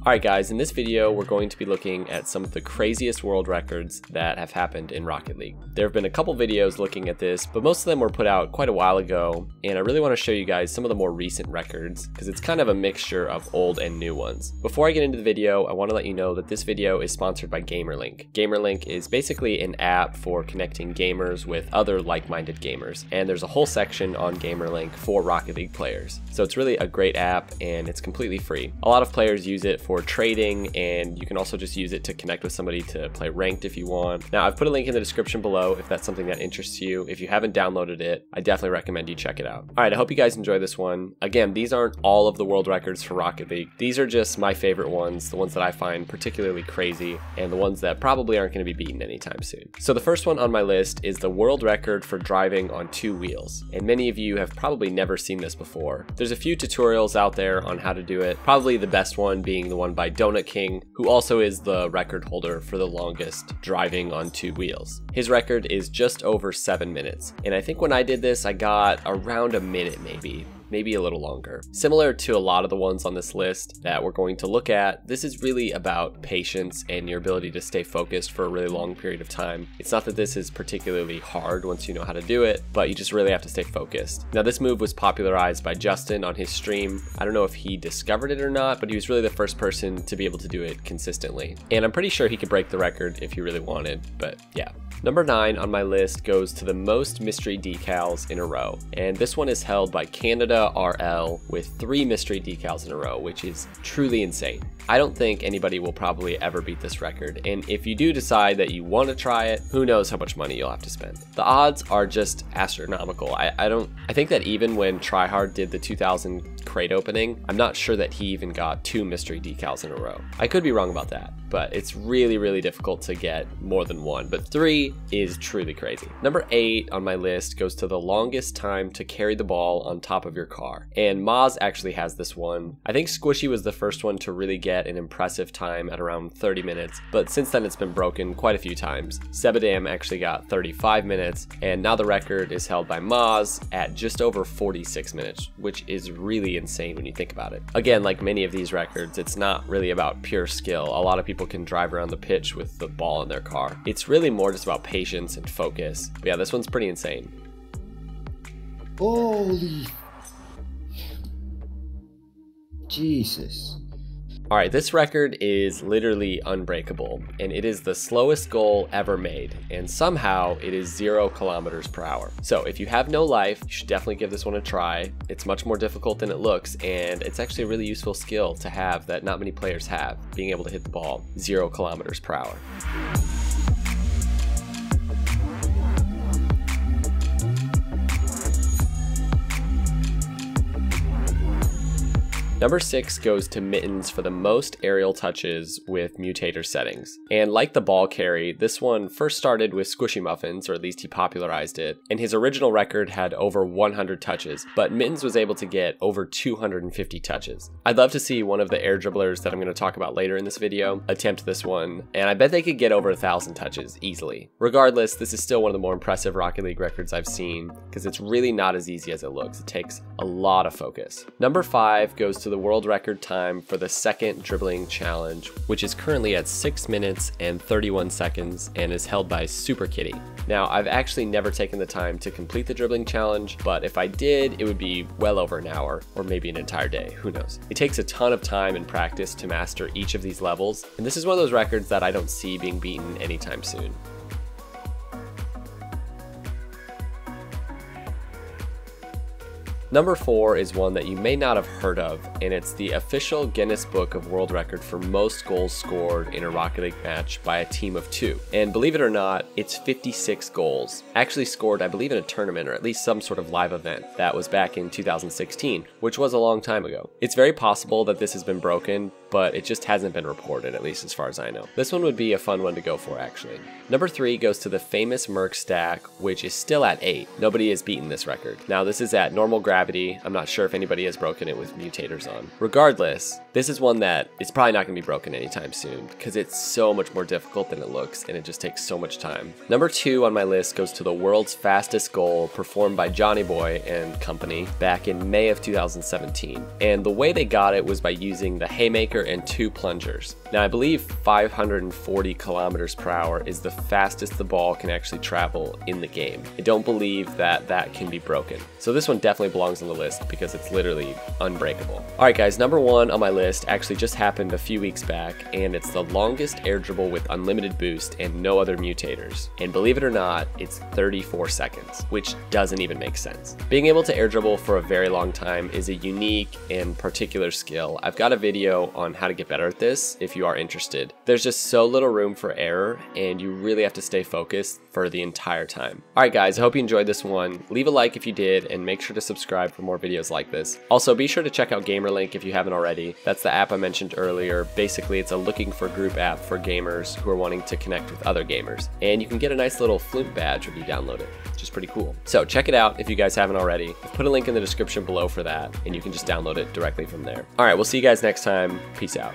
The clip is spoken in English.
Alright guys, in this video we're going to be looking at some of the craziest world records that have happened in Rocket League. There have been a couple videos looking at this, but most of them were put out quite a while ago, and I really want to show you guys some of the more recent records, because it's kind of a mixture of old and new ones. Before I get into the video, I want to let you know that this video is sponsored by Gamerlink. Gamerlink is basically an app for connecting gamers with other like-minded gamers, and there's a whole section on Gamerlink for Rocket League players. So it's really a great app, and it's completely free. A lot of players use it for trading, and you can also just use it to connect with somebody to play ranked if you want. Now, I've put a link in the description below if that's something that interests you. If you haven't downloaded it, I definitely recommend you check it out. Alright, I hope you guys enjoy this one. Again, these aren't all of the world records for Rocket League. These are just my favorite ones, the ones that I find particularly crazy, and the ones that probably aren't going to be beaten anytime soon. So the first one on my list is the world record for driving on 2 wheels, and many of you have probably never seen this before. There's a few tutorials out there on how to do it, probably the best one being the one by Donut King, who also is the record holder for the longest driving on 2 wheels. His record is just over 7 minutes, and I think when I did this I got around a minute maybe a little longer. Similar to a lot of the ones on this list that we're going to look at, this is really about patience and your ability to stay focused for a really long period of time. It's not that this is particularly hard once you know how to do it, but you just really have to stay focused. Now, this move was popularized by Justin on his stream. I don't know if he discovered it or not, but he was really the first person to be able to do it consistently. And I'm pretty sure he could break the record if he really wanted, but yeah. Number 9 on my list goes to the most mystery decals in a row, and this one is held by Canada RL with 3 mystery decals in a row, which is truly insane. I don't think anybody will probably ever beat this record, and if you do decide that you want to try it, who knows how much money you'll have to spend. The odds are just astronomical. I think that even when Tryhard did the 2000 crate opening, I'm not sure that he even got 2 mystery decals in a row. I could be wrong about that, but it's really difficult to get more than 1, but 3 is truly crazy. Number 8 on my list goes to the longest time to carry the ball on top of your car, and Maz actually has this one. I think Squishy was the first one to really get an impressive time at around 30 minutes, but since then it's been broken quite a few times. Sebadam actually got 35 minutes, and now the record is held by Maz at just over 46 minutes, which is really insane when you think about it. Again, like many of these records, it's not really about pure skill. A lot of people can drive around the pitch with the ball in their car. It's really more just about patience and focus. But yeah, this one's pretty insane. Holy Jesus. Alright, this record is literally unbreakable, and it is the slowest goal ever made, and somehow it is 0 kilometers per hour. So if you have no life, you should definitely give this one a try. It's much more difficult than it looks, and it's actually a really useful skill to have that not many players have, being able to hit the ball 0 kilometers per hour. Number 6 goes to Mittens for the most aerial touches with Mutator settings. And like the ball carry, this one first started with Squishy Muffins, or at least he popularized it, and his original record had over 100 touches, but Mittens was able to get over 250 touches. I'd love to see one of the air dribblers that I'm going to talk about later in this video attempt this one, and I bet they could get over 1,000 touches easily. Regardless, this is still one of the more impressive Rocket League records I've seen, because it's really not as easy as it looks. It takes a lot of focus. Number 5 goes to the world record time for the second dribbling challenge, which is currently at 6 minutes and 31 seconds and is held by Super Kitty. Now, I've actually never taken the time to complete the dribbling challenge, but if I did, it would be well over an hour or maybe an entire day, who knows. It takes a ton of time and practice to master each of these levels, and this is one of those records that I don't see being beaten anytime soon. Number 4 is one that you may not have heard of, and it's the official Guinness Book of World Record for most goals scored in a Rocket League match by a team of 2. And believe it or not, it's 56 goals. Actually scored, I believe, in a tournament or at least some sort of live event. That was back in 2016, which was a long time ago. It's very possible that this has been broken, but it just hasn't been reported, at least as far as I know. This one would be a fun one to go for, actually. Number 3 goes to the famous Merc stack, which is still at 8. Nobody has beaten this record. Now, this is at normal gravity. I'm not sure if anybody has broken it with mutators on. Regardless, this is one that is probably not going to be broken anytime soon, because it's so much more difficult than it looks, and it just takes so much time. Number 2 on my list goes to the world's fastest goal performed by Johnny Boy and company back in May of 2017. And the way they got it was by using the Haymaker kicker, and 2 plungers. Now I believe 540 kilometers per hour is the fastest the ball can actually travel in the game. I don't believe that that can be broken. So this one definitely belongs on the list because it's literally unbreakable. Alright guys, number 1 on my list actually just happened a few weeks back, and it's the longest air dribble with unlimited boost and no other mutators. And believe it or not, it's 34 seconds, which doesn't even make sense. Being able to air dribble for a very long time is a unique and particular skill. I've got a video on how to get better at this if you are interested. There's just so little room for error, and you really have to stay focused for the entire time. Alright guys, I hope you enjoyed this one. Leave a like if you did, and make sure to subscribe for more videos like this. Also, be sure to check out Gamerlink if you haven't already. That's the app I mentioned earlier. Basically, it's a looking for group app for gamers who are wanting to connect with other gamers. And you can get a nice little Flume badge when you download it, which is pretty cool. So check it out if you guys haven't already. I've put a link in the description below for that, and you can just download it directly from there. Alright, we'll see you guys next time. Peace out.